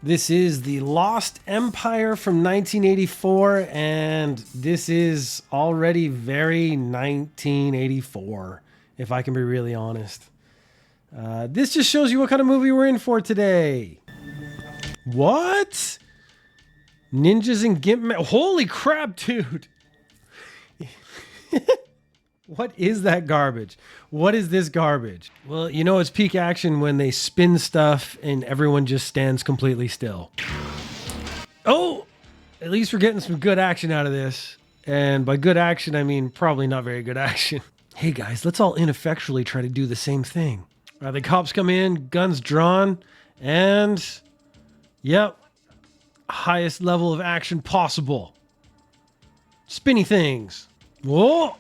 This is The Lost Empire from 1984, and this is already very 1984, if I can be really honest. This just shows you what kind of movie we're in for today. What? Ninjas and Gimp... Holy crap, dude! What is that garbage? What is this garbage? Well, you know it's peak action when they spin stuff and everyone just stands completely still. Oh! At least we're getting some good action out of this. And by good action, I mean probably not very good action. Hey guys, let's all ineffectually try to do the same thing. The cops come in, guns drawn, and... Yep. Highest level of action possible. Spinny things. Whoa!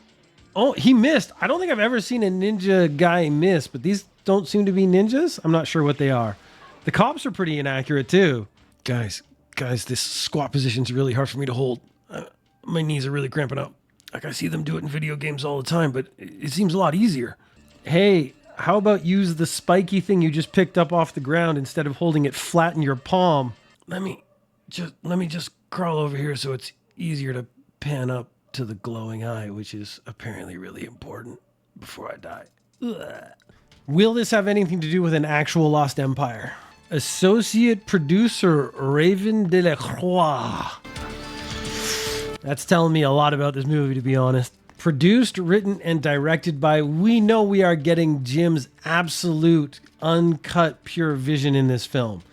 Oh, he missed. I don't think I've ever seen a ninja guy miss, but these don't seem to be ninjas. I'm not sure what they are. The cops are pretty inaccurate too. Guys, this squat position's really hard for me to hold. My knees are really cramping up. Like I see them do it in video games all the time, but it seems a lot easier. Hey, how about use the spiky thing you just picked up off the ground instead of holding it flat in your palm? Let me just crawl over here so it's easier to pan up to the glowing eye, which is apparently really important before I die. Ugh. Will this have anything to do with an actual Lost Empire? Associate producer Raven Delacroix. That's telling me a lot about this movie, to be honest. Produced, written, and directed by... We know we are getting Jim's absolute, uncut, pure vision in this film.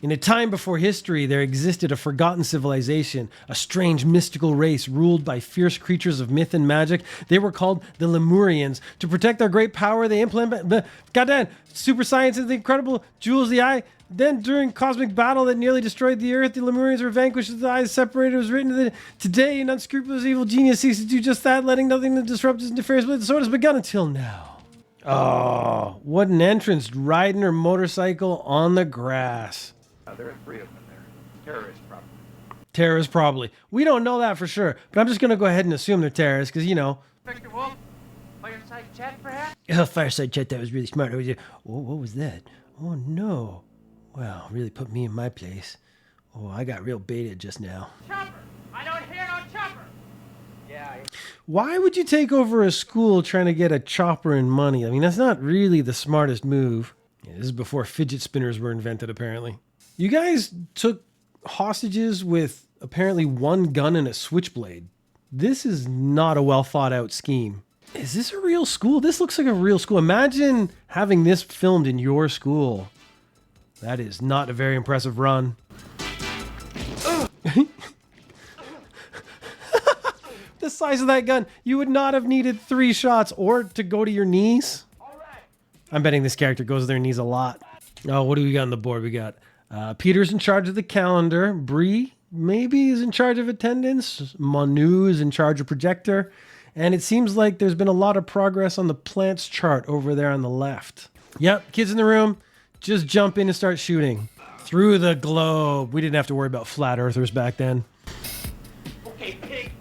In a time before history, there existed a forgotten civilization, a strange mystical race ruled by fierce creatures of myth and magic. They were called the Lemurians. To protect their great power, they implement the goddamn super science and the incredible jewels of the eye. Then, during cosmic battle that nearly destroyed the earth, the Lemurians were vanquished, the eyes separated. It was written that today an unscrupulous evil genius seeks to do just that, letting nothing that disrupts his interference with the sword has begun until now. Oh, what an entrance, riding her motorcycle on the grass. There are 3 of them there. Terrorists, probably. Terrorists, probably. We don't know that for sure, but I'm just going to go ahead and assume they're terrorists, because, you know. Inspector Wolf, fireside chat, perhaps? Oh, fireside chat, that was really smart. What was that? Oh, no. Wow, really put me in my place. Oh, I got real baited just now. Chopper! I don't hear no chopper! Yeah. Why would you take over a school trying to get a chopper and money? I mean, that's not really the smartest move. Yeah, this is before fidget spinners were invented, apparently. You guys took hostages with apparently one gun and a switchblade. This is not a well thought out scheme. Is this a real school? This looks like a real school. Imagine having this filmed in your school. That is not a very impressive run. The size of that gun. You would not have needed 3 shots or to go to your knees. I'm betting this character goes to their knees a lot. Oh, what do we got on the board? We got Peter's in charge of the calendar. Bree maybe is in charge of attendance. Manu is in charge of projector. And it seems like there's been a lot of progress on the plants chart over there on the left. Yep, kids in the room, just jump in and start shooting. Through the globe. We didn't have to worry about flat earthers back then. Okay, pig.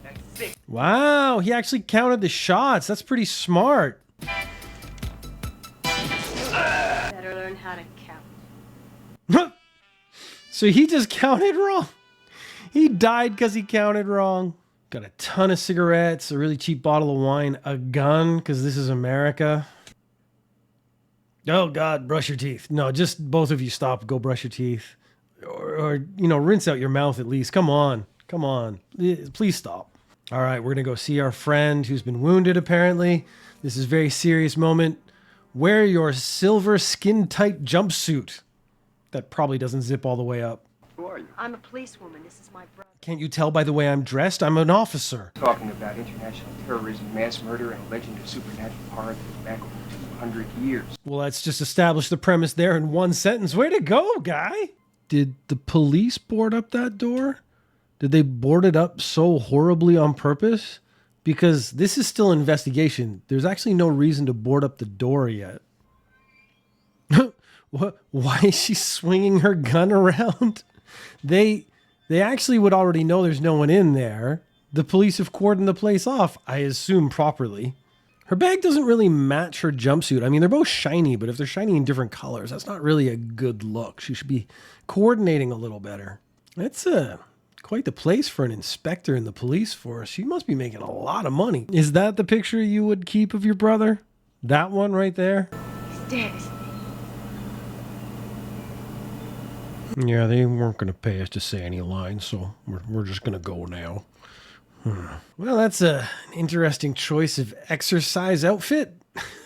That's 6. Wow, he actually counted the shots. That's pretty smart. Better learn how to count. So he just counted wrong. He died because he counted wrong. Got a ton of cigarettes, a really cheap bottle of wine, a gun, because this is America. Oh, God, brush your teeth. No, just both of you stop, go brush your teeth. Or you know, rinse out your mouth at least. Come on. Come on. Please stop. All right, we're going to go see our friend who's been wounded, apparently. This is a very serious moment. Wear your silver skin-tight jumpsuit. That probably doesn't zip all the way up. Who are you? I'm a policewoman. This is my brother. Can't you tell by the way I'm dressed? I'm an officer. Talking about international terrorism, mass murder, and a legend of supernatural horror that goes back over 200 years. Well, let's just establish the premise there in one sentence. Way to go, guy! Did the police board up that door? Did they board it up so horribly on purpose? Because this is still an investigation. There's actually no reason to board up the door yet. What? Why is she swinging her gun around? They actually would already know there's no one in there. The police have cordoned the place off, I assume properly. Her bag doesn't really match her jumpsuit. I mean, they're both shiny, but if they're shiny in different colors, that's not really a good look. She should be coordinating a little better. That's quite the place for an inspector in the police force. She must be making a lot of money. Is that the picture you would keep of your brother? That one right there? He's dead. Yeah, they weren't going to pay us to say any lines, so we're just going to go now. Well, that's an interesting choice of exercise outfit.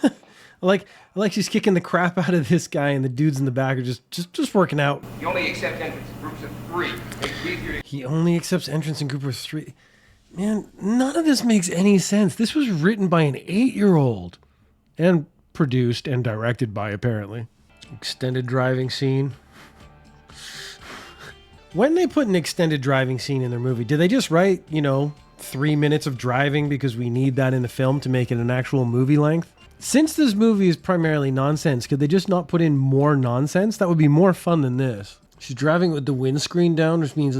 I like she's kicking the crap out of this guy, and the dudes in the back are just working out. You only accept entrance in groups of 3. Makes it easier to... He only accepts entrance in group of 3. Man, none of this makes any sense. This was written by an 8-year-old and produced and directed by, apparently. Extended driving scene. When they put an extended driving scene in their movie, did they just write, 3 minutes of driving because we need that in the film to make it an actual movie length? Since this movie is primarily nonsense, could they just not put in more nonsense? That would be more fun than this. She's driving with the windscreen down, which means,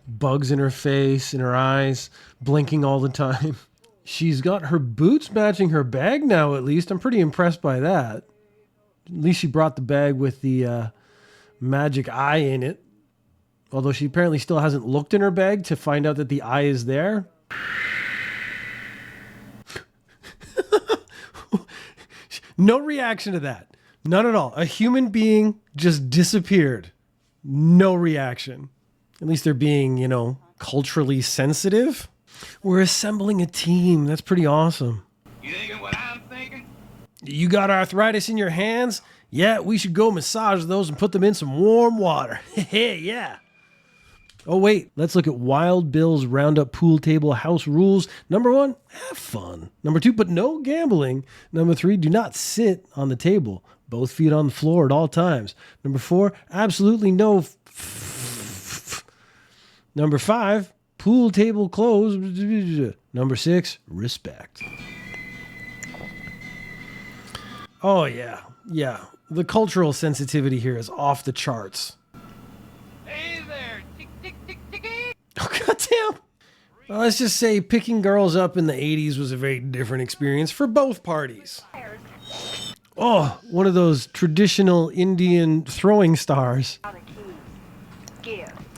bugs in her face, in her eyes, blinking all the time. She's got her boots matching her bag now, at least. I'm pretty impressed by that. At least she brought the bag with the magic eye in it. Although she apparently still hasn't looked in her bag to find out that the eye is there. No reaction to that. None at all. A human being just disappeared. No reaction. At least they're being, culturally sensitive. We're assembling a team. That's pretty awesome. You thinking what I'm thinking? You got arthritis in your hands? Yeah, we should go massage those and put them in some warm water. Hey, yeah. Oh, wait, let's look at Wild Bill's Roundup Pool Table House Rules. Number 1, have fun. Number 2, but no gambling. Number 3, do not sit on the table. Both feet on the floor at all times. Number 4, absolutely no. Number 5, pool table closed. Number 6, respect. Oh, yeah. Yeah. The cultural sensitivity here is off the charts. Hey there, tick, tick, tick, tick. Oh, goddamn. Well, let's just say picking girls up in the 80s was a very different experience for both parties. Oh, one of those traditional Indian throwing stars.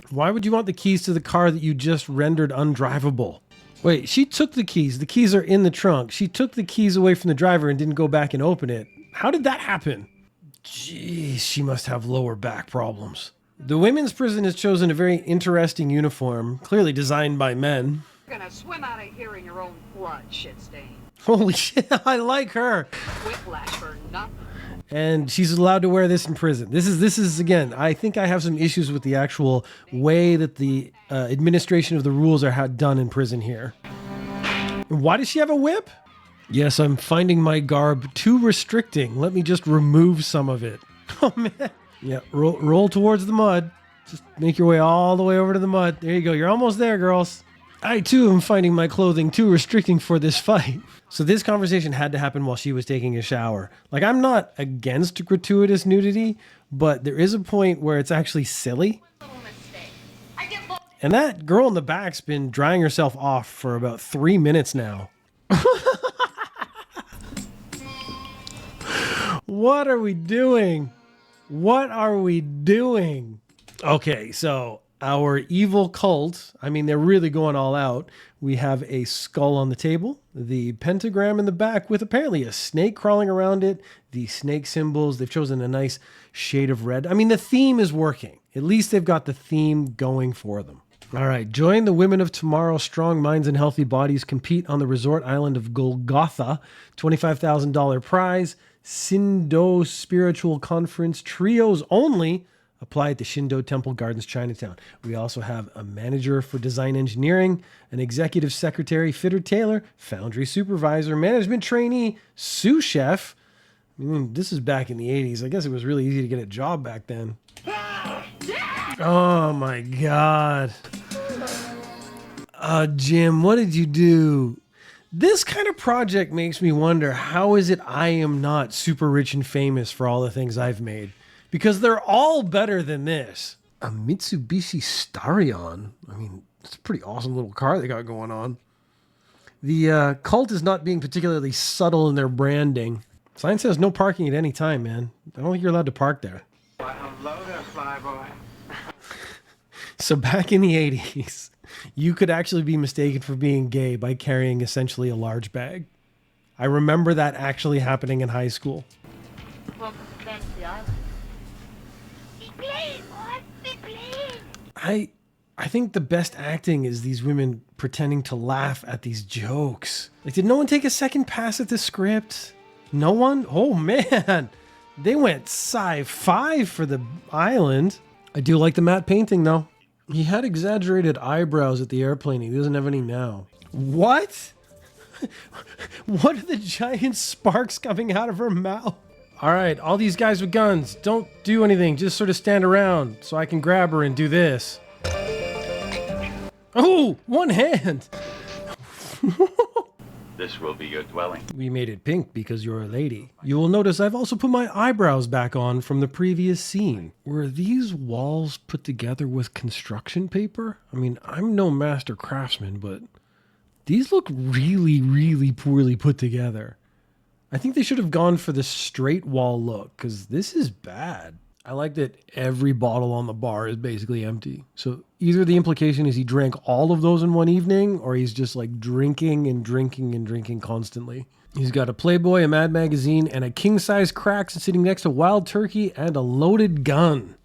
Why would you want the keys to the car that you just rendered undrivable? Wait, she took the keys. The keys are in the trunk. She took the keys away from the driver and didn't go back and open it. How did that happen? Jeez, she must have lower back problems. The women's prison has chosen a very interesting uniform, clearly designed by men. You're gonna swim out of here in your own blood, shit stain. Holy shit, I like her. Whiplash for nothing. And she's allowed to wear this in prison. This is again, I think I have some issues with the actual way that the administration of the rules are done in prison here. Why does she have a whip? Yes, I'm finding my garb too restricting. Let me just remove some of it. Oh, man. Yeah, roll towards the mud. Just make your way all the way over to the mud. There you go. You're almost there, girls. I, too, am finding my clothing too restricting for this fight. So this conversation had to happen while she was taking a shower. Like, I'm not against gratuitous nudity, but there is a point where it's actually silly. And that girl in the back's been drying herself off for about 3 minutes now. What are we doing? What are we doing? Okay, so our evil cult, I mean, they're really going all out. We have a skull on the table, the pentagram in the back with apparently a snake crawling around it, the snake symbols. They've chosen a nice shade of red. I mean, the theme is working. At least they've got the theme going for them. All right, join the women of tomorrow. Strong minds and healthy bodies compete on the resort island of Golgotha. $25,000 prize. Shindo Spiritual Conference. Trios only. Apply at the Shindo Temple Gardens, Chinatown. We also have a manager for design engineering, an executive secretary, fitter tailor, foundry supervisor, management trainee, sous chef. I mean, this is back in the 80s. I guess it was really easy to get a job back then. Oh my God. Jim, what did you do? This kind of project makes me wonder, how is it I am not super rich and famous for all the things I've made? Because they're all better than this. A Mitsubishi Starion. I mean, it's a pretty awesome little car they got going on. The cult is not being particularly subtle in their branding. Sign says no parking at any time, man. I don't think you're allowed to park there. Well, hello there, flyboy. So back in the 80s, you could actually be mistaken for being gay by carrying essentially a large bag. I remember that actually happening in high school. Welcome to Fantasy Island. Be clean, boy. Be clean. I think the best acting is these women pretending to laugh at these jokes. Like, did no one take a second pass at the script? No one? Oh man, they went sci-fi for the island. I do like the matte painting though. He had exaggerated eyebrows at the airplane. He doesn't have any now. What? What are the giant sparks coming out of her mouth? All right, all these guys with guns, don't do anything. Just sort of stand around so I can grab her and do this. Oh, one hand. This will be your dwelling. We made it pink because you're a lady. You will notice I've also put my eyebrows back on from the previous scene. Were these walls put together with construction paper? I mean, I'm no master craftsman, but these look really, really poorly put together. I think they should have gone for the straight wall look because this is bad. I like that every bottle on the bar is basically empty. So either the implication is he drank all of those in one evening, or he's just like drinking and drinking and drinking constantly. He's got a Playboy, a Mad magazine, and a king-size crack sitting next to wild turkey and a loaded gun.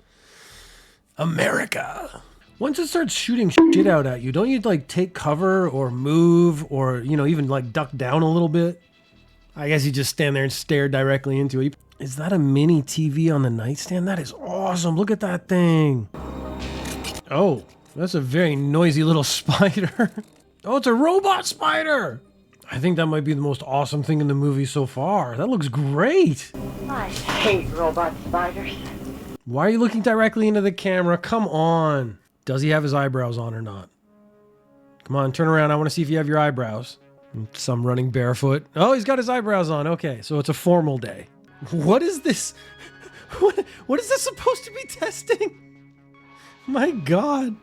America. Once it starts shooting shit out at you, don't you like take cover or move or, you know, even like duck down a little bit? I guess you just stand there and stare directly into it. Is that a mini TV on the nightstand? That is awesome. Look at that thing. Oh, that's a very noisy little spider. Oh, it's a robot spider. I think that might be the most awesome thing in the movie so far. That looks great. I hate robot spiders. Why are you looking directly into the camera? Come on. Does he have his eyebrows on or not? Come on, turn around. I want to see if you have your eyebrows. Some running barefoot. Oh, he's got his eyebrows on. Okay, so it's a formal day. What is this? What is this supposed to be testing? My God.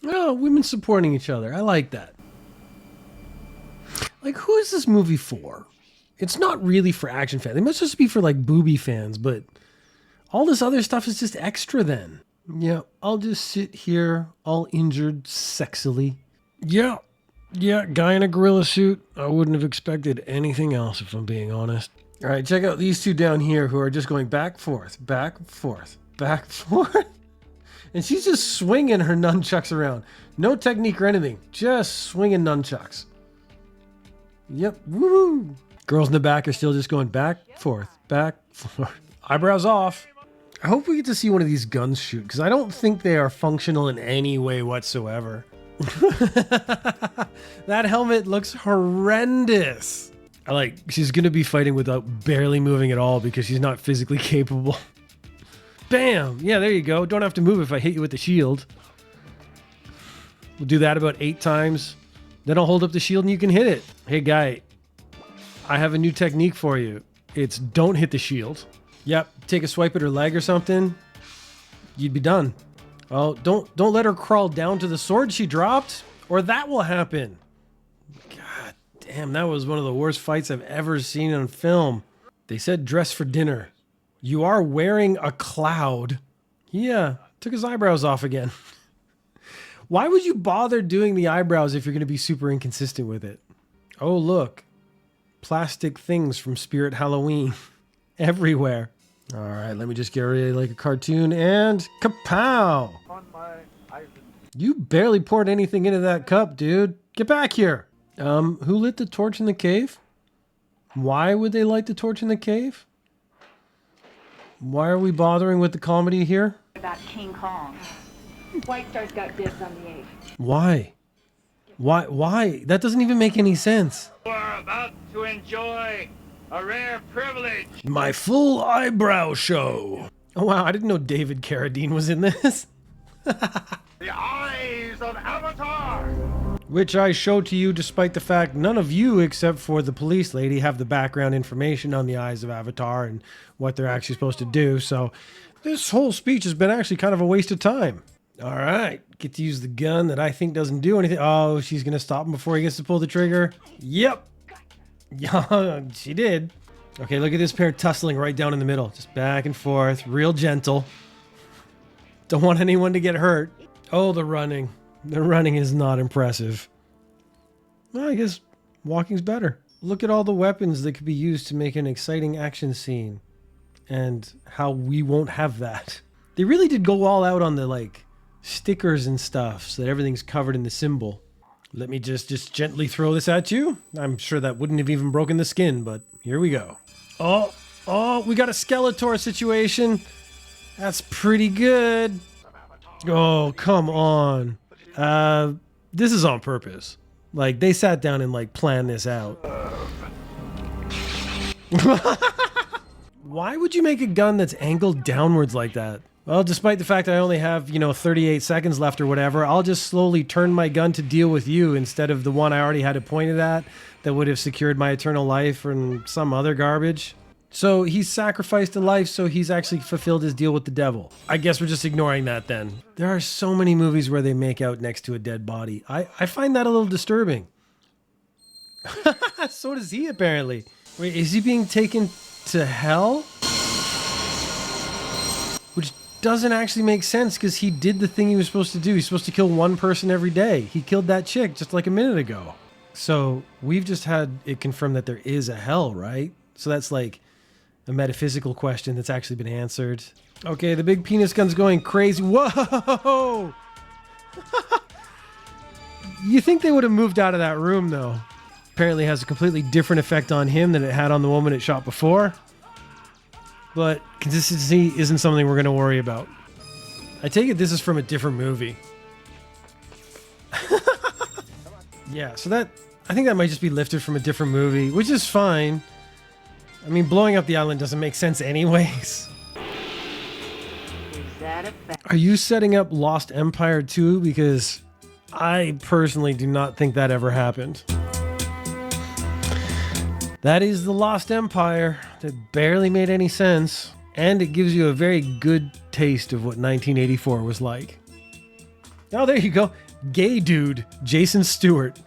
Oh, women supporting each other. I like that. Like, who is this movie for? It's not really for action fans. It must just be for like booby fans, but all this other stuff is just extra then. Yeah, I'll just sit here all injured sexily. Yeah, guy in a gorilla suit. I wouldn't have expected anything else if I'm being honest. All right, check out these two down here who are just going back, forth, back, forth, back, forth. And she's just swinging her nunchucks around. No technique or anything, just swinging nunchucks. Yep, woo! Girls in the back are still just going back, forth, eyebrows off. I hope we get to see one of these guns shoot, because I don't think they are functional in any way whatsoever. That helmet looks horrendous. She's going to be fighting without barely moving at all because she's not physically capable. Bam! Yeah, there you go. Don't have to move if I hit you with the shield. We'll do that about 8 times. Then I'll hold up the shield and you can hit it. Hey, guy, I have a new technique for you. It's don't hit the shield. Yep, take a swipe at her leg or something. You'd be done. Oh, don't let her crawl down to the sword she dropped, or that will happen. God damn, that was one of the worst fights I've ever seen on film. They said dress for dinner. You are wearing a cloud. Yeah, took his eyebrows off again. Why would you bother doing the eyebrows if you're going to be super inconsistent with it? Oh, look. Plastic things from Spirit Halloween. Everywhere. All right, let me just get ready like a cartoon and kapow! You barely poured anything into that cup, dude. Get back here. Who lit the torch in the cave? Why would they light the torch in the cave? Why are we bothering with the comedy here? About King Kong. White Star's got dibs on the 8th. Why? Why? That doesn't even make any sense. You are about to enjoy a rare privilege. My full eyebrow show. Oh wow, I didn't know David Carradine was in this. The eyes of Avatar. Which I show to you despite the fact none of you except for the police lady have the background information on the eyes of Avatar and what they're actually supposed to do. So this whole speech has been actually kind of a waste of time. All right, get to use the gun that I think doesn't do anything. Oh, she's gonna stop him before he gets to pull the trigger. Yep. Yeah, she did. Okay, look at this pair tussling right down in the middle. Just back and forth, real gentle. Don't want anyone to get hurt. Oh, the running. The running is not impressive. Well, I guess walking's better. Look at all the weapons that could be used to make an exciting action scene. And how we won't have that. They really did go all out on the, like, stickers and stuff so that everything's covered in the symbol. Let me just gently throw this at you. I'm sure that wouldn't have even broken the skin, but here we go. Oh, we got a Skeletor situation. That's pretty good. Oh, come on. This is on purpose. Like, they sat down and, like, planned this out. Why would you make a gun that's angled downwards like that? Well, despite the fact I only have, 38 seconds left or whatever, I'll just slowly turn my gun to deal with you instead of the one I already had it pointed at that would have secured my eternal life and some other garbage. So he's sacrificed a life, so he's actually fulfilled his deal with the devil. I guess we're just ignoring that then. There are so many movies where they make out next to a dead body. I find that a little disturbing. So does he, apparently. Wait, is he being taken to hell? Which doesn't actually make sense because he did the thing he was supposed to do. He's supposed to kill one person every day. He killed that chick just like a minute ago. So we've just had it confirmed that there is a hell, right? So that's like a metaphysical question that's actually been answered. Okay, the big penis gun's going crazy. Whoa! You think they would have moved out of that room, though? Apparently has a completely different effect on him than it had on the woman it shot before. But consistency isn't something we're going to worry about. I take it this is from a different movie. Yeah, so I think that might just be lifted from a different movie, which is fine. I mean, blowing up the island doesn't make sense anyways. Is that a fact? Are you setting up Lost Empire 2? Because I personally do not think that ever happened. That is the Lost Empire that barely made any sense, and it gives you a very good taste of what 1984 was like. Oh, there you go. Gay dude, Jason Stewart.